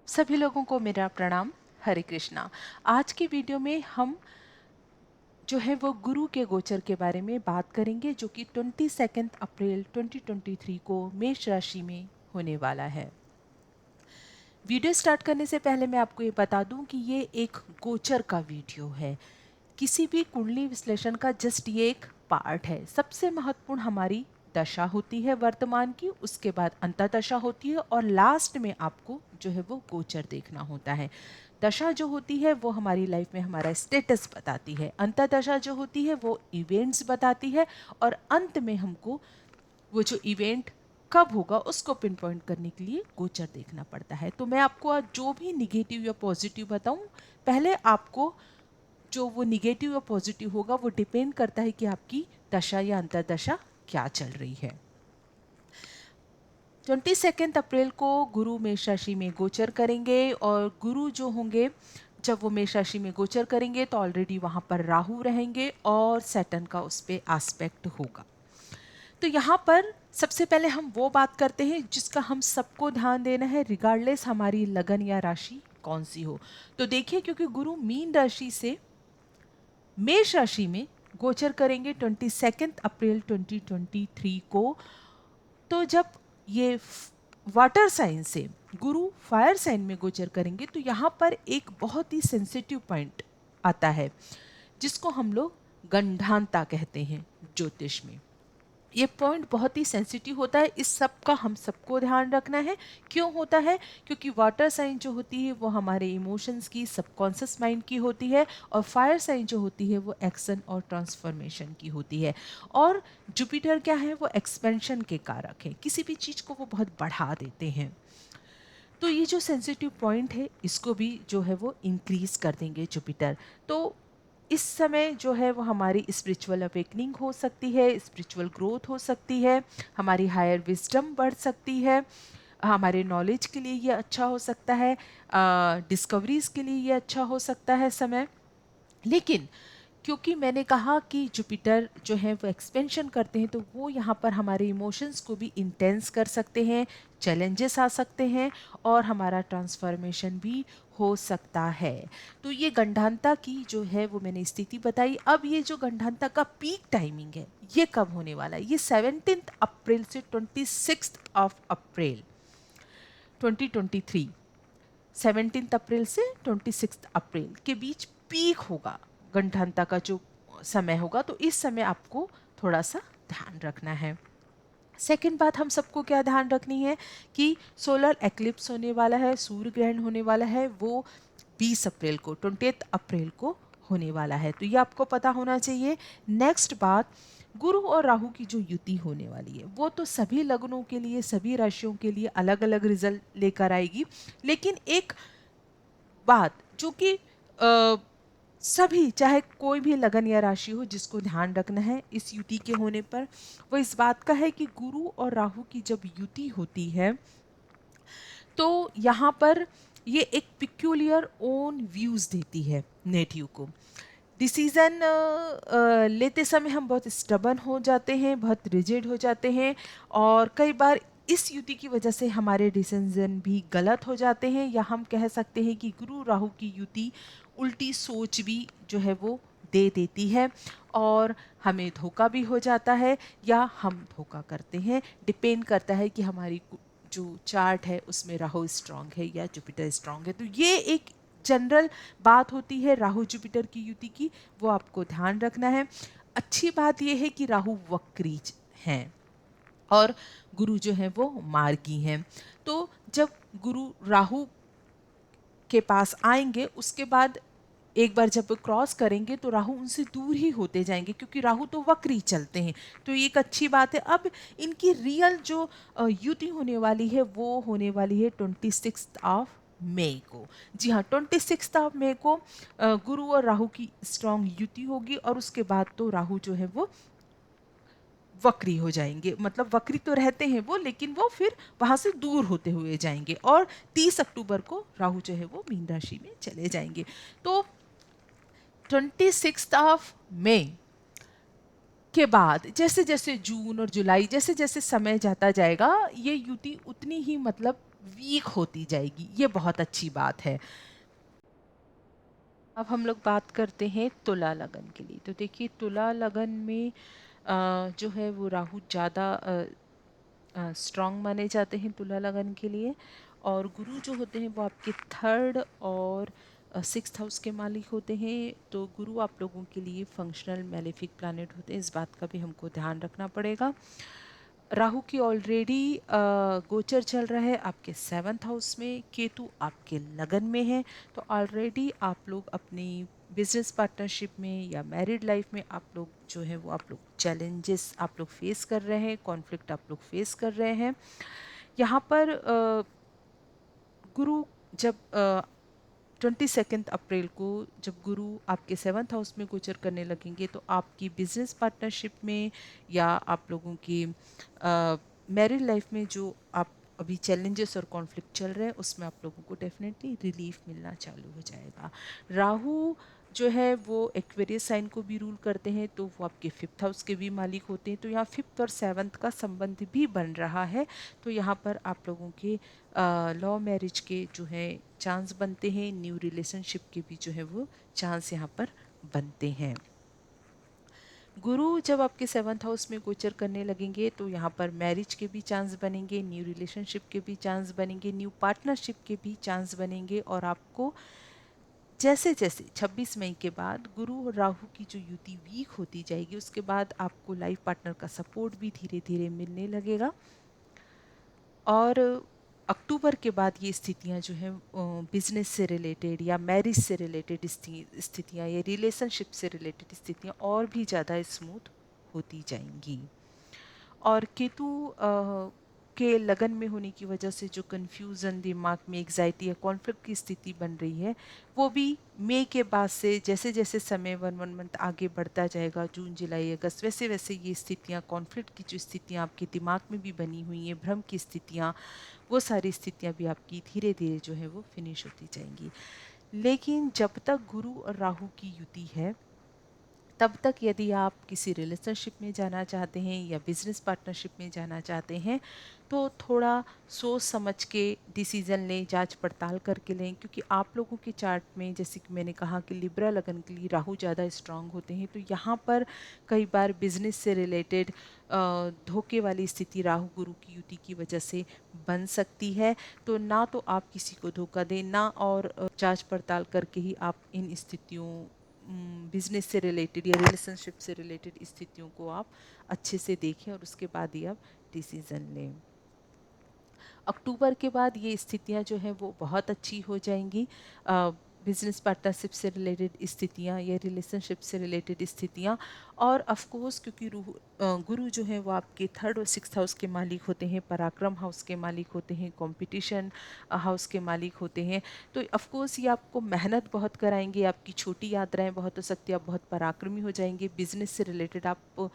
सभी लोगों को मेरा प्रणाम। हरे कृष्णा। आज की वीडियो में हम जो है वो गुरु के गोचर के बारे में बात करेंगे, जो कि 22 अप्रैल 2023 को मेष राशि में होने वाला है। वीडियो स्टार्ट करने से पहले मैं आपको ये बता दूं कि ये एक गोचर का वीडियो है। किसी भी कुंडली विश्लेषण का जस्ट ये एक पार्ट है। सबसे महत्वपूर्ण हमारी दशा होती है वर्तमान की, उसके बाद अंतर्दशा होती है और लास्ट में आपको जो है वो गोचर देखना होता है। दशा जो होती है वो हमारी लाइफ में हमारा स्टेटस बताती है, अंतर्दशा जो होती है वो इवेंट्स बताती है और अंत में हमको वो जो इवेंट कब होगा उसको पिन पॉइंट करने के लिए गोचर देखना पड़ता है। तो मैं आपको आज जो भी निगेटिव या पॉजिटिव बताऊं, पहले आपको जो वो निगेटिव या पॉजिटिव होगा वो डिपेंड करता है कि आपकी दशा या अंतर्दशा क्या चल रही है। 22 अप्रैल को गुरु मेष राशि में गोचर करेंगे और गुरु जो होंगे जब वो मेष राशि में गोचर करेंगे तो ऑलरेडी वहां पर राहु रहेंगे और सैटर्न का उस पर एस्पेक्ट होगा। तो यहाँ पर सबसे पहले हम वो बात करते हैं जिसका हम सबको ध्यान देना है, रिगार्डलेस हमारी लगन या राशि कौन सी हो। तो देखिए, क्योंकि गुरु मीन राशि से मेष राशि में गोचर करेंगे 22 अप्रैल 2023 को, तो जब ये वाटर साइन से गुरु फायर साइन में गोचर करेंगे तो यहाँ पर एक बहुत ही सेंसिटिव पॉइंट आता है जिसको हम लोग गंधांता कहते हैं ज्योतिष में। ये पॉइंट बहुत ही सेंसिटिव होता है, इस सब का हम सबको ध्यान रखना है। क्यों होता है? क्योंकि वाटर साइन जो होती है वो हमारे इमोशंस की, सबकॉन्शियस माइंड की होती है और फायर साइन जो होती है वो एक्शन और ट्रांसफॉर्मेशन की होती है। और जुपिटर क्या है? वो एक्सपेंशन के कारक है, किसी भी चीज़ को वो बहुत बढ़ा देते हैं। तो ये जो सेंसिटिव पॉइंट है इसको भी जो है वो इंक्रीज कर देंगे जुपिटर। तो इस समय जो है वो हमारी स्पिरिचुअल अवेकनिंग हो सकती है, स्पिरिचुअल ग्रोथ हो सकती है, हमारी हायर विजडम बढ़ सकती है, हमारे नॉलेज के लिए ये अच्छा हो सकता है, डिस्कवरीज के लिए ये अच्छा हो सकता है समय। लेकिन क्योंकि मैंने कहा कि जुपिटर जो है वो एक्सपेंशन करते हैं तो वो यहाँ पर हमारे इमोशंस को भी इंटेंस कर सकते हैं, चैलेंजेस आ सकते हैं और हमारा ट्रांसफॉर्मेशन भी हो सकता है। तो ये गंधांता की जो है वो मैंने स्थिति बताई। अब ये जो गंधांता का पीक टाइमिंग है ये कब होने वाला है? ये 17 अप्रैल से 26 अप्रैल 2023, 17 अप्रैल से 26 अप्रैल के बीच पीक होगा गंधांता का जो समय होगा। तो इस समय आपको थोड़ा सा ध्यान रखना है। सेकेंड बात हम सबको क्या ध्यान रखनी है कि सोलर एक्लिप्स होने वाला है, सूर्य ग्रहण होने वाला है, वो 20 अप्रैल को, 20 अप्रैल को होने वाला है। तो ये आपको पता होना चाहिए। नेक्स्ट बात, गुरु और राहु की जो युति होने वाली है वो तो सभी लग्नों के लिए, सभी राशियों के लिए अलग अलग रिजल्ट लेकर आएगी। लेकिन एक बात जो कि सभी, चाहे कोई भी लगन या राशि हो, जिसको ध्यान रखना है इस युति के होने पर, वो इस बात का है कि गुरु और राहु की जब युति होती है तो यहाँ पर ये एक पिक्यूलियर ओन व्यूज देती है नेटिव को। डिसीजन लेते समय हम बहुत स्टबन हो जाते हैं, बहुत रिजिड हो जाते हैं और कई बार इस युति की वजह से हमारे डिसीजन भी गलत हो जाते हैं, या हम कह सकते हैं कि गुरु राहु की युति उल्टी सोच भी जो है वो दे देती है और हमें धोखा भी हो जाता है या हम धोखा करते हैं। डिपेंड करता है कि हमारी जो चार्ट है उसमें राहु स्ट्रांग है या जुपिटर स्ट्रांग है। तो ये एक जनरल बात होती है राहु जुपिटर की युति की, वो आपको ध्यान रखना है। अच्छी बात यह है कि राहु वक्रीज हैं और गुरु जो है वो मार्गी हैं। तो जब गुरु राहु के पास आएंगे उसके बाद एक बार जब क्रॉस करेंगे तो राहु उनसे दूर ही होते जाएंगे, क्योंकि राहु तो वक्री चलते हैं। तो ये एक अच्छी बात है। अब इनकी रियल जो युति होने वाली है वो होने वाली है 26 मई को। जी हाँ, 26 मई को गुरु और राहु की स्ट्रांग युति होगी और उसके बाद तो राहु जो है वो वक्री हो जाएंगे। मतलब वक्री तो रहते हैं वो, लेकिन वो फिर वहां से दूर होते हुए जाएंगे और 30 अक्टूबर को राहु जो है वो मीन राशि में चले जाएंगे। तो 26 मई के बाद जैसे जैसे जून और जुलाई, जैसे जैसे समय जाता जाएगा, ये युति उतनी ही मतलब वीक होती जाएगी, ये बहुत अच्छी बात है। अब हम लोग बात करते हैं तुला लगन के लिए। तो देखिए तुला लगन में जो है वो राहु ज़्यादा स्ट्रॉन्ग माने जाते हैं तुला लगन के लिए। और गुरु जो होते हैं वो आपके थर्ड और सिक्स्थ हाउस के मालिक होते हैं। तो गुरु आप लोगों के लिए फंक्शनल मैलेफिक प्लैनेट होते हैं, इस बात का भी हमको ध्यान रखना पड़ेगा। राहु की ऑलरेडी गोचर चल रहा है आपके सेवन्थ हाउस में, केतु आपके लगन में है। तो ऑलरेडी आप लोग अपनी बिजनेस पार्टनरशिप में या मैरिड लाइफ में आप लोग जो है वो आप लोग चैलेंजेस आप लोग फेस कर रहे हैं, कॉन्फ्लिक्ट आप लोग फेस कर रहे हैं। यहाँ पर गुरु जब 22 अप्रैल को जब गुरु आपके सेवन्थ हाउस में गोचर करने लगेंगे तो आपकी बिजनेस पार्टनरशिप में या आप लोगों की मैरिड लाइफ में जो आप अभी चैलेंजेस और कॉन्फ्लिक्ट चल रहे हैं उसमें आप लोगों को डेफिनेटली रिलीफ मिलना चालू हो जाएगा। राहु जो है वो एक्वेरियस साइन को भी रूल करते हैं, तो वो आपके फिफ्थ हाउस के भी मालिक होते हैं। तो यहाँ फिफ्थ और सेवन्थ का संबंध भी बन रहा है। तो यहाँ पर आप लोगों के लव मैरिज के जो है चांस बनते हैं, न्यू रिलेशनशिप के भी जो है वो चांस यहाँ पर बनते हैं। गुरु जब आपके सेवन्थ हाउस में गोचर करने लगेंगे तो यहाँ पर मैरिज के भी चांस बनेंगे, न्यू रिलेशनशिप के भी चांस बनेंगे, न्यू पार्टनरशिप के भी चांस बनेंगे। और आपको जैसे जैसे 26 मई के बाद गुरु और राहु की जो युति वीक होती जाएगी उसके बाद आपको लाइफ पार्टनर का सपोर्ट भी धीरे धीरे मिलने लगेगा। और अक्टूबर के बाद ये स्थितियाँ जो हैं बिजनेस से रिलेटेड या मैरिज से रिलेटेड स्थितियाँ या रिलेशनशिप से रिलेटेड स्थितियाँ और भी ज़्यादा स्मूथ होती जाएंगी। और केतु के लगन में होने की वजह से जो कन्फ्यूज़न दिमाग में एग्जाइटी या कॉन्फ्लिक्ट की स्थिति बन रही है वो भी मई के बाद से जैसे जैसे समय वन मंथ आगे बढ़ता जाएगा, जून जुलाई अगस्त, वैसे वैसे ये स्थितियाँ कॉन्फ्लिक्ट की जो स्थितियाँ आपके दिमाग में भी बनी हुई हैं, भ्रम की स्थितियाँ, वो सारी स्थितियाँ भी आपकी धीरे धीरे जो है वो फिनिश होती जाएंगी। लेकिन जब तक गुरु और राहु की युति है तब तक यदि आप किसी रिलेशनशिप में जाना चाहते हैं या बिजनेस पार्टनरशिप में जाना चाहते हैं तो थोड़ा सोच समझ के डिसीज़न लें, जांच पड़ताल करके लें। क्योंकि आप लोगों के चार्ट में जैसे कि मैंने कहा कि लिब्रा लगन के लिए राहु ज़्यादा स्ट्रांग होते हैं, तो यहाँ पर कई बार बिजनेस से रिलेटेड धोखे वाली स्थिति राहु गुरु की युति की वजह से बन सकती है। तो ना तो आप किसी को धोखा दें ना और जांच पड़ताल करके ही आप इन स्थितियों बिजनेस से रिलेटेड या रिलेशनशिप से रिलेटेड स्थितियों को आप अच्छे से देखें और उसके बाद ही आप डिसीज़न लें। अक्टूबर के बाद ये स्थितियाँ जो हैं वो बहुत अच्छी हो जाएंगी। बिजनेस पार्टनरशिप से रिलेटेड स्थितियाँ या रिलेशनशिप से रिलेटेड स्थितियाँ। और ऑफ कोर्स क्योंकि गुरु जो है वो आपके थर्ड और सिक्स्थ हाउस के मालिक होते हैं, पराक्रम हाउस के मालिक होते हैं, कंपटीशन हाउस के मालिक होते हैं। तो ऑफ कोर्स ये आपको मेहनत बहुत कराएंगे, आपकी छोटी यात्राएं बहुत हो सकती है, आप बहुत पराक्रमी हो जाएंगे, बिजनेस से रिलेटेड आप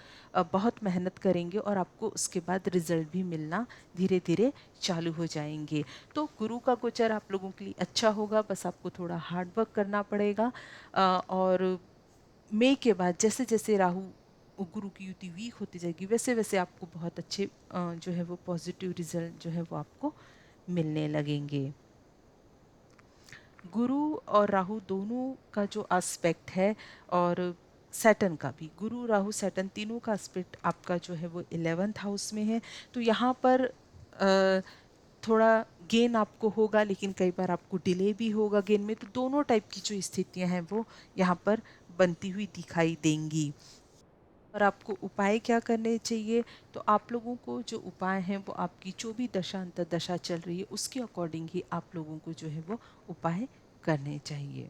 बहुत मेहनत करेंगे और आपको उसके बाद रिजल्ट भी मिलना धीरे धीरे चालू हो जाएंगे। तो गुरु का गोचर आप लोगों के लिए अच्छा होगा, बस आपको थोड़ा हार्ड वर्क करना पड़ेगा। और मई के बाद जैसे जैसे राहु गुरु की युति वीक होती जाएगी वैसे वैसे आपको बहुत अच्छे जो है वो पॉजिटिव रिजल्ट जो है वो आपको मिलने लगेंगे। गुरु और राहु दोनों का जो एस्पेक्ट है और सैटर्न का भी, गुरु राहु सैटर्न तीनों का एस्पेक्ट आपका जो है वो 11th हाउस में है। तो यहाँ पर थोड़ा गेन आपको होगा लेकिन कई बार आपको डिले भी होगा गेन में। तो दोनों टाइप की जो स्थितियां हैं वो यहाँ पर बनती हुई दिखाई देंगी। और आपको उपाय क्या करने चाहिए, तो आप लोगों को जो उपाय हैं वो आपकी जो भी दशा अंतर्दशा चल रही है उसके अकॉर्डिंग ही आप लोगों को जो है वो उपाय करने चाहिए।